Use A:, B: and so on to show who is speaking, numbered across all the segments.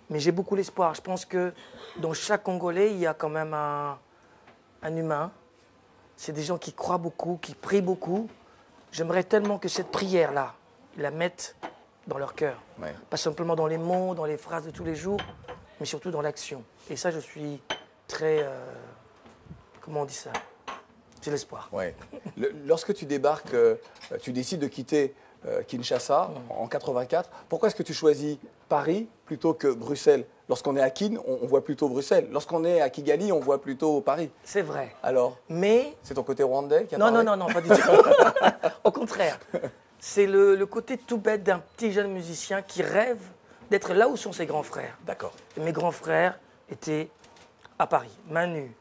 A: Mais j'ai beaucoup l'espoir. Je pense que dans chaque Congolais, il y a quand même un humain. C'est des gens qui croient beaucoup, qui prient beaucoup. J'aimerais tellement que cette prière-là, ils la mettent dans leur cœur.
B: Ouais.
A: Pas simplement dans les mots, dans les phrases de tous les jours, mais surtout dans l'action. Et ça, je suis très... comment on dit ça? J'ai l'espoir.
B: Ouais. Lorsque tu débarques, tu décides de quitter Kinshasa en 84. Pourquoi est-ce que tu choisis Paris plutôt que Bruxelles? Lorsqu'on est à Kin, on voit plutôt Bruxelles. Lorsqu'on est à Kigali, on voit plutôt Paris.
A: C'est vrai.
B: Alors,
A: Mais...
B: c'est ton côté rwandais qui
A: Non,
B: apparaît?
A: non, pas du tout. Au contraire. C'est le côté tout bête d'un petit jeune musicien qui rêve d'être là où sont ses grands frères.
B: D'accord.
A: Et mes grands frères étaient à Paris. Manu.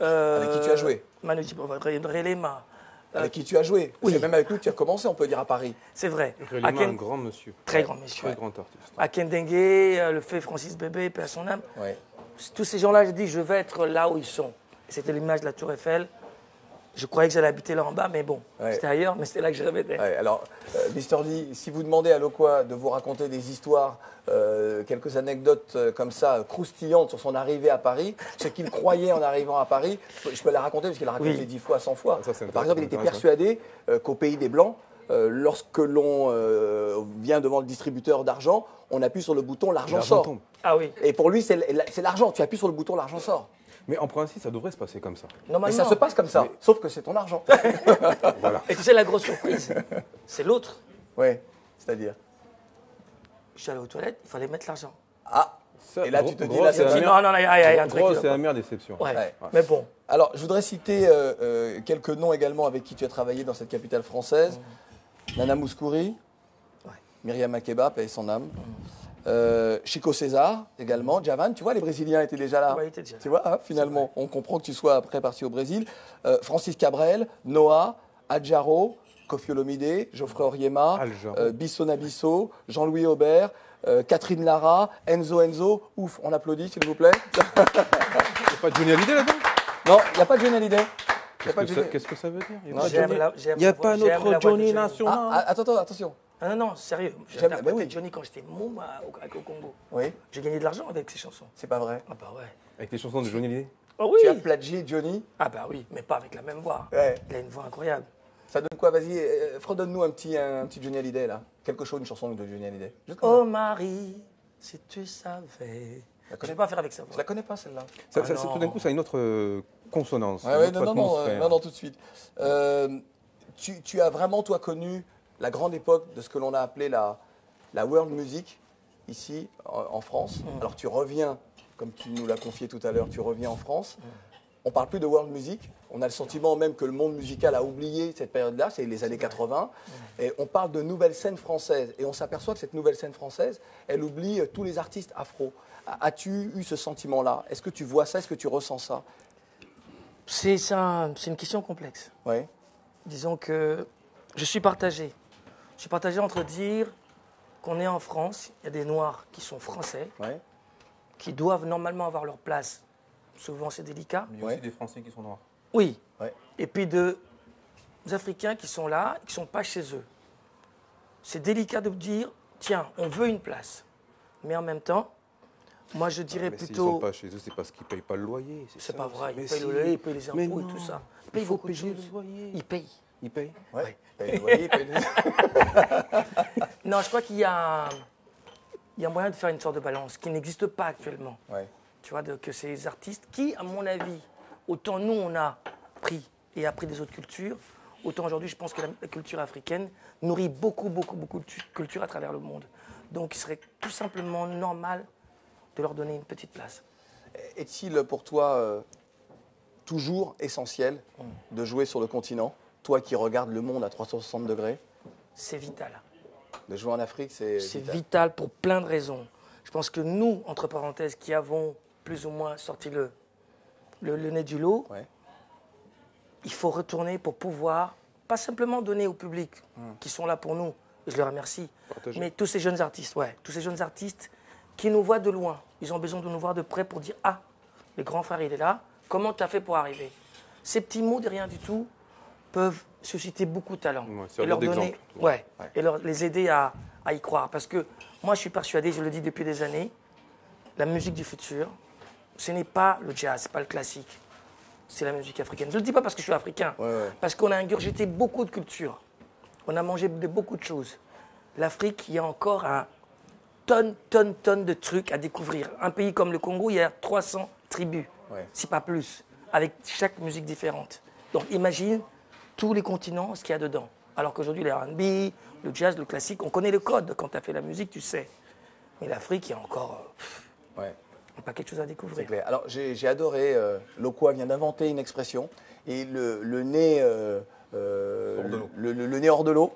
B: Avec qui tu as joué?
A: Manu Relema.
B: Avec qui tu as joué?
A: oui.
B: C'est même avec lui que tu as commencé, on peut dire, à Paris.
A: C'est vrai.
C: Relema, un grand monsieur.
A: Très grand monsieur.
C: Très grand artiste.
A: Akendengue, le fait Francis Bébé, paix à son âme.
B: Ouais.
A: Tous ces gens-là, j'ai dit, je vais être là où ils sont. Et c'était l'image de la Tour Eiffel. Je croyais que j'allais habiter là en bas, mais bon,
B: Ouais.
A: c'était ailleurs, mais c'était là que je rêvais d'être.
B: Ouais, alors, Mister D, si vous demandez à Lokwa de vous raconter des histoires, quelques anecdotes comme ça, croustillantes sur son arrivée à Paris, ce qu'il croyait en arrivant à Paris, je peux la raconter parce qu'il l'a raconté
A: Oui.
B: 10 fois, 100 fois.
C: Ça, c'est
B: Par exemple, il était
C: intéressant.
B: persuadé qu'au pays des Blancs, lorsque l'on vient devant le distributeur d'argent, on appuie sur le bouton, l'argent
C: L'argent
B: sort.
C: tombe.
A: Ah oui,
B: Et pour lui, c'est l'argent. Tu appuies sur le bouton, l'argent sort.
C: Mais en principe, ça devrait se passer comme ça.
B: Et
A: normalement.
B: ça se passe comme ça, sauf que c'est ton argent.
C: Voilà.
A: Et tu sais, la grosse surprise, c'est l'autre.
B: Ouais, c'est-à-dire.
A: Je suis allé aux toilettes, il fallait mettre l'argent.
B: Ah,
C: Ça,
B: et là, tu te dis,
C: gros,
B: là,
C: c'est
B: c'est
C: la
A: Non, non, il y a un truc.
C: Gros,
A: qui va
C: c'est
A: pas.
C: la meilleure déception.
A: Ouais.
B: Ouais.
A: Mais bon,
B: Alors, je voudrais citer quelques noms également avec qui tu as travaillé dans cette capitale française. Nana Mouskouri,
A: Ouais.
B: Myriam Makeba, paix et son âme. Chico César également. Javan, tu vois, les Brésiliens étaient déjà là.
A: Ouais, ils étaient déjà là.
B: Tu vois, hein, finalement, on comprend que tu sois après parti au Brésil. Francis Cabrel, Noah, Adjaro, Koffi Olomide, Geoffrey Oriema,
C: Adjaro.
B: Bisso Nabisso, Jean-Louis Aubert, Catherine Lara, Enzo. Ouf, on applaudit s'il vous plaît.
C: Il n'y a pas de Johnny Hallyday là-dedans?
B: Non, il n'y a pas de Johnny Hallyday. Y a pas de Johnny-
C: Qu'est-ce que ça veut dire?
B: Non,
A: j'aime
C: Il n'y a pas notre Johnny national.
B: Attends, attention.
A: Non, sérieux. J'ai
B: J'aime-
A: interprété
B: mais oui.
A: Johnny quand j'étais môme au Congo.
B: Oui,
A: J'ai gagné de l'argent avec ces chansons.
B: c'est pas vrai.
A: Ah bah ouais.
C: Avec les chansons de Johnny Hallyday?
A: Ah oui.
B: Tu as plagié Johnny.
A: Ah bah oui, mais pas avec la même voix.
B: Ouais.
A: Il a une voix incroyable.
B: Ça donne quoi? Vas-y, fredonne-nous un petit Johnny Hallyday là. Quelque chose, une chanson de Johnny Hallyday. Juste comme
A: Oh Marie, si tu savais. Je ne vais pas faire avec sa
B: ça. Je
A: voix.
B: la connais pas celle-là.
A: non.
C: Tout d'un coup, ça a une autre consonance.
B: Ouais,
C: une
B: ouais,
C: autre
B: non,
C: atmosphère.
B: tout de suite. Tu as vraiment, toi, connu la grande époque de ce que l'on a appelé la world music, ici, en France. Alors, tu reviens, comme tu nous l'as confié tout à l'heure, tu reviens en France. On parle plus de world music. On a le sentiment même que le monde musical a oublié cette période-là, c'est les années 80. Et on parle de nouvelle scène française. Et on s'aperçoit que cette nouvelle scène française, elle oublie tous les artistes afro. As-tu eu ce sentiment-là? Est-ce que tu vois ça? Est-ce que tu ressens ça?
A: C'est une question complexe.
B: Ouais.
A: Disons que je suis partagé. Je suis partagé entre dire qu'on est en France, il y a des Noirs qui sont français,
B: Ouais.
A: qui doivent normalement avoir leur place. Souvent, c'est délicat.
C: Il y a
B: Ouais.
C: aussi des Français qui sont noirs.
A: Oui.
B: Ouais.
A: Et puis des Africains qui sont là, qui ne sont pas chez eux. C'est délicat de dire, tiens, on veut une place. Mais en même temps, moi je dirais
C: Mais s'ils ne
A: plutôt...
C: sont pas chez eux, c'est parce qu'ils ne payent pas le loyer.
A: C'est
C: ça
A: pas
C: aussi.
A: vrai,
C: Mais
A: ils payent
C: si.
A: le loyer, ils payent les
C: Mais
A: impôts et
C: non.
A: tout ça. Ils
C: Il
A: payent
C: faut
A: beaucoup de
C: payer
A: choses.
C: le loyer.
A: Ils payent.
C: Ils payent.
B: Ouais. Paye le loyer, paye le-
A: Non, je crois qu'il y a moyen de faire une sorte de balance qui n'existe pas actuellement.
B: Ouais.
A: Tu vois, que ces artistes qui, à mon avis, autant nous on a pris et appris des autres cultures, autant aujourd'hui je pense que la culture africaine nourrit beaucoup de culture à travers le monde. Donc il serait tout simplement normal de leur donner une petite place.
B: Est-il pour toi toujours essentiel de jouer sur le continent? Toi qui regardes le monde à 360 degrés,
A: C'est vital.
B: de jouer en Afrique, c'est
A: C'est
B: vital.
A: vital pour plein de raisons. Je pense que nous, entre parenthèses, qui avons plus ou moins sorti le nez du lot,
B: Ouais.
A: il faut retourner pour pouvoir, pas simplement donner au public qui sont là pour nous, et je les remercie,
C: Partager.
A: mais tous ces jeunes artistes, tous ces jeunes artistes qui nous voient de loin, ils ont besoin de nous voir de près pour dire « Ah, le grand frère, il est là, comment tu as fait pour arriver ?» Ces petits mots de rien du tout peuvent susciter beaucoup de talent.
C: Ouais, servir d'exemple.
A: Et les aider à y croire. Parce que moi, je suis persuadé, je le dis depuis des années, la musique du futur, ce n'est pas le jazz, c'est pas le classique. C'est la musique africaine. Je ne le dis pas parce que je suis africain, parce qu'on a ingurgité beaucoup de cultures. On a mangé beaucoup de choses. L'Afrique, il y a encore un tonne de trucs à découvrir. Un pays comme le Congo, il y a 300 tribus, si pas plus, avec chaque musique différente. Donc imagine tous les continents, ce qu'il y a dedans. Alors qu'aujourd'hui, les R&B, le jazz, le classique, on connaît le code. Quand tu as fait la musique, tu sais. Mais l'Afrique, il y a encore pas quelque chose à découvrir.
B: C'est clair. Alors, j'ai adoré, Lokwa vient d'inventer une expression, et le nez, le nez hors de l'eau.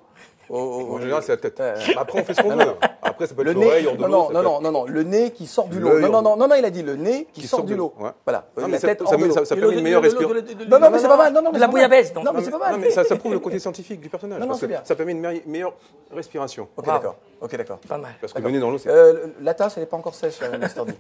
C: En général, c'est la tête. Après, on fait ce qu'on veut. Après, ça peut être l'oreille hors de l'eau.
B: Non, le nez qui sort du lot. Non, il a dit le nez qui sort du lot.
C: Ouais.
B: Voilà.
C: Non, mais
B: la tête
C: ça
B: hors de l'eau.
C: permet une meilleure respiration.
B: Non, mais c'est pas mal. Non,
A: De la bouillabaisse, donc.
B: Non, mais c'est pas mal.
C: Non, mais ça prouve le côté scientifique du personnage.
B: Non,
C: parce
B: c'est
C: que
B: bien.
C: ça permet une meilleure respiration.
B: Ok, d'accord.
A: Pas mal.
C: Parce que le nez dans l'eau, c'est.
B: La tasse, elle n'est pas encore sèche, Mr. D.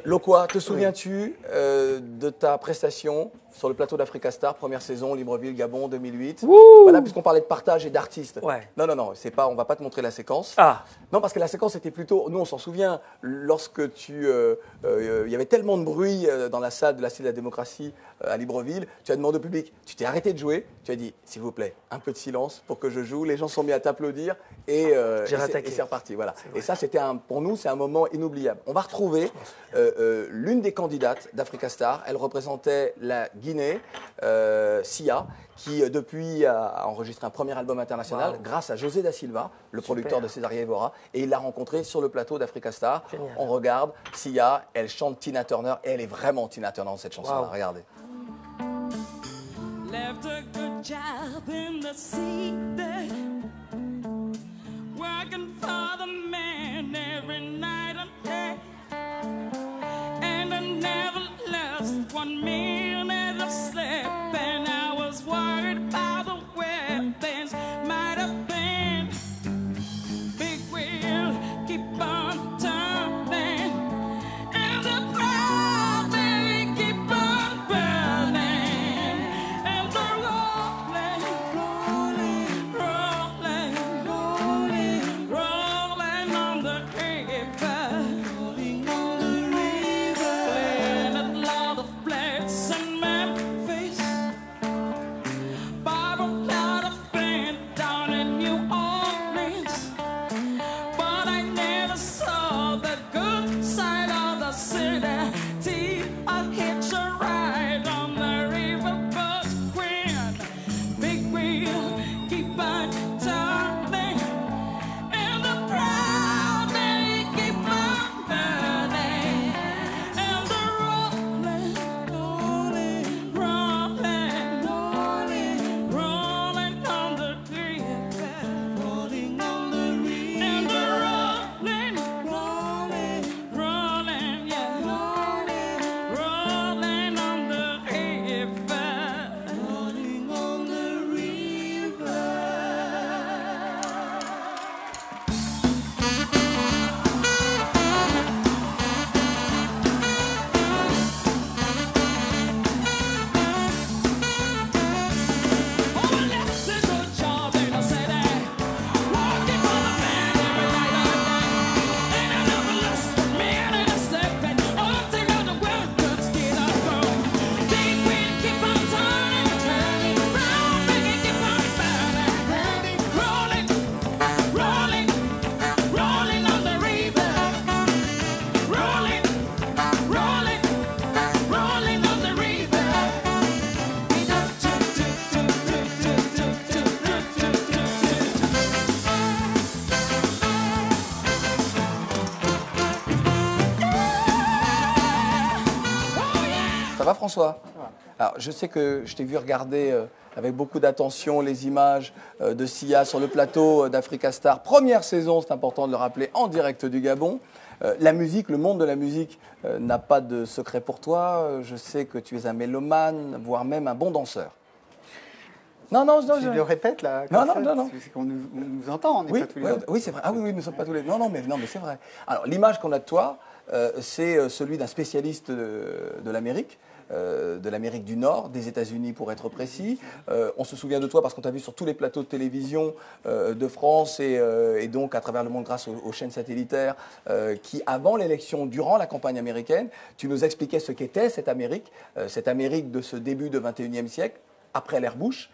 B: Lokwa, te souviens-tu de ta prestation sur le plateau d'Africa Star, première saison, Libreville, Gabon, 2008 Voilà, puisqu'on parlait de partage et d'artistes.
A: Ouais.
B: Non, c'est pas, on va pas te montrer la séquence.
A: Ah.
B: Non, parce que la séquence était plutôt, nous on s'en souvient, lorsque il y avait tellement de bruit dans la salle de la Cité de la Démocratie à Libreville, tu as demandé au public, tu t'es arrêté de jouer, tu as dit, s'il vous plaît, un peu de silence pour que je joue, les gens sont mis à t'applaudir et c'est reparti. Voilà. Et ça, pour nous, c'est un moment inoubliable. On va retrouver l'une des candidates d'Africa Star, elle représentait la Guinée, Sia, qui depuis a enregistré un premier album international grâce à José da Silva, le producteur de Césaria Evora, et il l'a rencontré sur le plateau d'Africa Star.
A: Génial.
B: On regarde Sia, elle chante Tina Turner et elle est vraiment Tina Turner dans cette chanson-là. Regardez.
D: Left a good job in the city, working for the man every night and day, and I never lost 1 minute of sleep, and I was worried about the way things might have been. Big wheel keep on turning, and the problem keep on burning, and the rolling, rolling on the river, playing a lot of flats in Memphis, bought a lot of band down in New Orleans, but I never saw the good side of the city till I hitched a ride on the riverboat Queen. Big wheel keep on turning, and the proud they keep on burning, and the rolling, rolling on the river, rolling on the river, and the rolling, yeah, rolling on the river, rolling on the river. Oh, left a good job in the city, working for the man every night and day, and I never lost 1 minute of sleep, and all thing on the world could steal a girl. Big wheel keep on turning, round and keep on burning, rolling, rolling on the river, rolling on the river.
B: Ça va, François? Alors, je sais que je t'ai vu regarder avec beaucoup d'attention les images de Sia sur le plateau d'Africa Star. Première saison, c'est important de le rappeler, en direct du Gabon. La musique, le monde de la musique n'a pas de secret pour toi. Je sais que tu es un mélomane, voire même un bon danseur. Non,
E: Je le répète là.
B: Non,
E: comme ça,
B: non.
E: C'est qu'on nous entend, on n'est
B: Oui,
E: pas tous les
B: oui,
E: deux.
B: oui, c'est vrai. Ah oui, nous ne sommes pas tous les deux. Non, mais c'est vrai. Alors, l'image qu'on a de toi, c'est celui d'un spécialiste de l'Amérique. De l'Amérique du Nord, des États-Unis pour être précis. On se souvient de toi parce qu'on t'a vu sur tous les plateaux de télévision de France et donc à travers le monde grâce aux chaînes satellitaires qui, avant l'élection, durant la campagne américaine, tu nous expliquais ce qu'était cette Amérique de ce début du XXIe siècle, après l'ère Bush.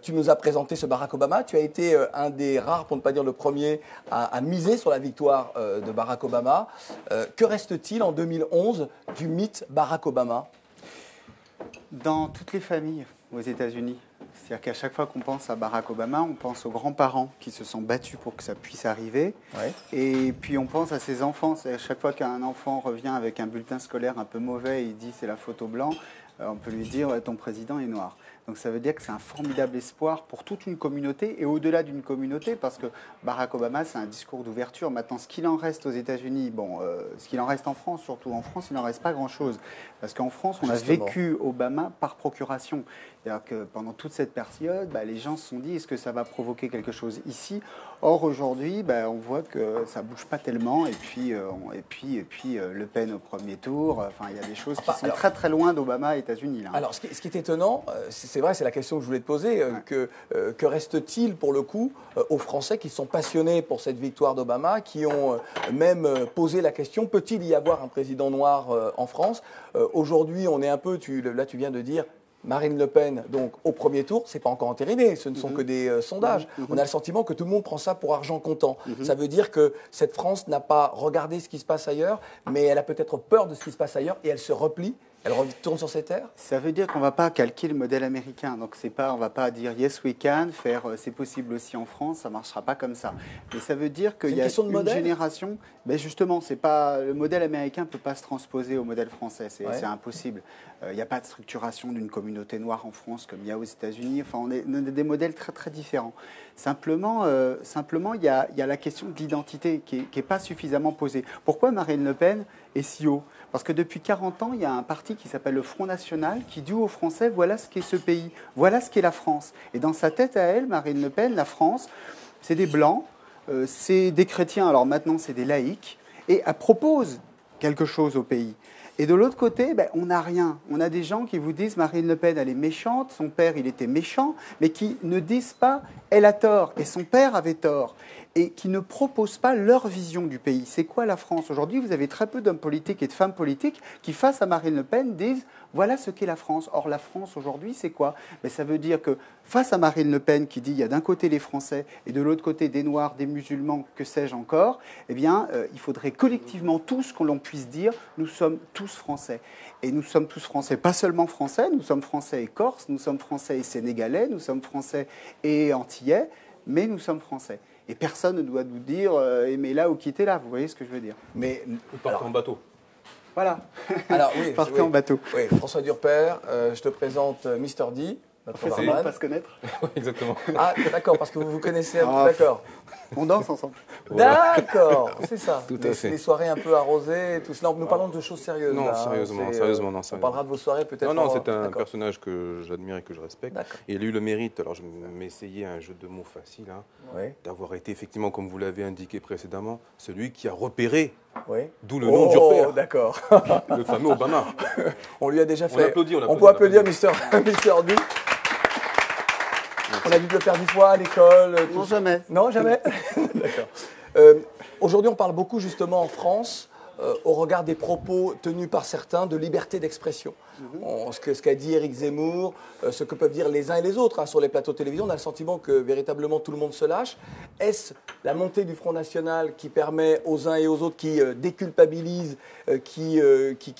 B: Tu nous as présenté ce Barack Obama. Tu as été un des rares, pour ne pas dire le premier, à miser sur la victoire de Barack Obama. Que reste-t-il en 2011 du mythe Barack Obama ?
E: Dans toutes les familles aux États-Unis, c'est-à-dire qu'à chaque fois qu'on pense à Barack Obama, on pense aux grands-parents qui se sont battus pour que ça puisse arriver. Ouais. Et puis on pense à ses enfants. À chaque fois qu'un enfant revient avec un bulletin scolaire un peu mauvais, il dit c'est la faute au blanc, on peut lui dire ton président est noir. Donc ça veut dire que c'est un formidable espoir pour toute une communauté et au-delà d'une communauté, parce que Barack Obama, c'est un discours d'ouverture. Maintenant, ce qu'il en reste aux États-Unis, ce qu'il en reste en France, surtout en France, il n'en reste pas grand-chose. Parce qu'en France, on a vécu Obama par procuration. C'est-à-dire que pendant toute cette période, les gens se sont dit, est-ce que ça va provoquer quelque chose ici ? Or, aujourd'hui, on voit que ça ne bouge pas tellement. Et puis, Le Pen au premier tour. Enfin, il y a des choses qui sont très, très loin d'Obama aux États-Unis. Là.
B: Alors, ce qui est étonnant, c'est vrai, c'est la question que je voulais te poser. Que reste-t-il, pour le coup, aux Français qui sont passionnés pour cette victoire d'Obama, qui ont même posé la question, peut-il y avoir un président noir en France ? Aujourd'hui, on est un peu, là tu viens de dire, Marine Le Pen, donc au premier tour, c'est pas encore entériné, ce ne sont que des sondages. On a le sentiment que tout le monde prend ça pour argent comptant. Ça veut dire que cette France n'a pas regardé ce qui se passe ailleurs, mais elle a peut-être peur de ce qui se passe ailleurs et elle se replie. Elle retourne sur ses terres ?
E: Ça veut dire qu'on ne va pas calquer le modèle américain. Donc, on ne va pas dire « yes, we can », faire « c'est possible aussi en France », ça ne marchera pas comme ça. Mais ça veut dire qu'il y a une génération… justement, le modèle américain ne peut pas se transposer au modèle français. C'est impossible. Il n'y a pas de structuration d'une communauté noire en France comme il y a aux États-Unis. Enfin, on a des modèles très, très différents. Simplement, il y a la question de l'identité qui n'est pas suffisamment posée. Pourquoi Marine Le Pen est si haut ? Parce que depuis 40 ans, il y a un parti qui s'appelle le Front National qui dit aux Français, voilà ce qu'est ce pays, voilà ce qu'est la France. Et dans sa tête à elle, Marine Le Pen, la France, c'est des Blancs, c'est des chrétiens, alors maintenant c'est des laïcs, et elle propose quelque chose au pays. Et de l'autre côté, on n'a rien. On a des gens qui vous disent Marine Le Pen, elle est méchante, son père, il était méchant, mais qui ne disent pas elle a tort et son père avait tort, et qui ne proposent pas leur vision du pays. C'est quoi la France ? Aujourd'hui, vous avez très peu d'hommes politiques et de femmes politiques qui, face à Marine Le Pen, disent voilà ce qu'est la France. Or, la France aujourd'hui, c'est quoi ? Ça veut dire que face à Marine Le Pen qui dit il y a d'un côté les Français et de l'autre côté des Noirs, des musulmans, que sais-je encore, il faudrait collectivement tous que l'on puisse dire nous sommes tous Français. Et nous sommes tous Français, pas seulement Français, nous sommes Français et Corses, nous sommes Français et Sénégalais, nous sommes Français et Antillais, mais nous sommes Français. Et personne ne doit nous dire aimez là ou quittez là, vous voyez ce que je veux dire.
C: Mais partez en bateau.
E: Voilà.
B: Alors oui,
E: partez en bateau.
B: Oui, François Durper, je te présente Mister D.
E: Notre barman. On ne pas se connaître.
C: Oui, exactement.
B: Ah, d'accord, parce que vous vous connaissez un peu, d'accord.
E: On danse ensemble.
B: D'accord, c'est ça.
C: Tout à fait.
B: Les soirées un peu arrosées et tout cela. Nous parlons de choses sérieuses.
C: Non,
B: là,
C: sérieusement, non.
B: On parlera de vos soirées peut-être.
C: Non, c'est un personnage que j'admire et que je respecte.
B: D'accord.
C: Et il a eu le mérite, alors je m'essayais un jeu de mots facile, d'avoir été effectivement, comme vous l'avez indiqué précédemment, celui qui a repéré, d'où le nom Durper.
B: Oh, d'accord.
C: Le fameux Obama.
B: On lui a déjà fait.
C: On
B: peut applaudir Mister D. On a dû le faire 10 fois à l'école.
E: Non, jamais.
B: Non, jamais. D'accord. Aujourd'hui, on parle beaucoup justement en France, au regard des propos tenus par certains, de liberté d'expression. Ce qu'a dit Éric Zemmour, ce que peuvent dire les uns et les autres sur les plateaux de télévision, on a le sentiment que véritablement tout le monde se lâche. Est-ce la montée du Front National qui permet aux uns et aux autres, qui déculpabilise, qui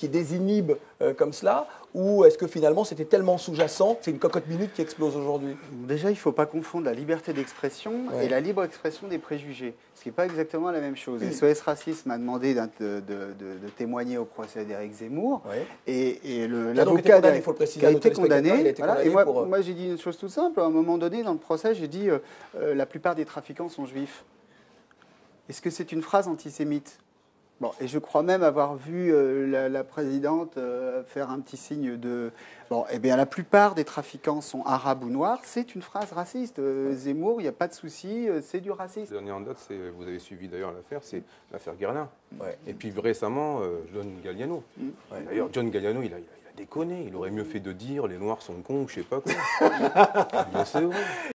B: désinhibe comme cela ? Ou est-ce que finalement c'était tellement sous-jacent, c'est une cocotte minute qui explose aujourd'hui ?
E: Déjà, il ne faut pas confondre la liberté d'expression et la libre expression des préjugés, ce qui n'est pas exactement la même chose. SOS Racisme m'a demandé de témoigner au procès d'Éric Zemmour, et l'avocat qui a été condamné. Et moi j'ai dit une chose toute simple, à un moment donné dans le procès, j'ai dit la plupart des trafiquants sont juifs. Est-ce que c'est une phrase antisémite ? Bon, et je crois même avoir vu la présidente faire un petit signe de... Bon, eh bien, la plupart des trafiquants sont arabes ou noirs. C'est une phrase raciste. Zemmour, il n'y a pas de souci, c'est du racisme.
C: Le dernier en date, vous avez suivi d'ailleurs l'affaire, c'est l'affaire Guerlain. Ouais. Et puis récemment, John Galliano. Ouais. D'ailleurs, John Galliano, il a déconné. Il aurait mieux fait de dire les Noirs sont cons, je sais pas quoi. C'est vrai.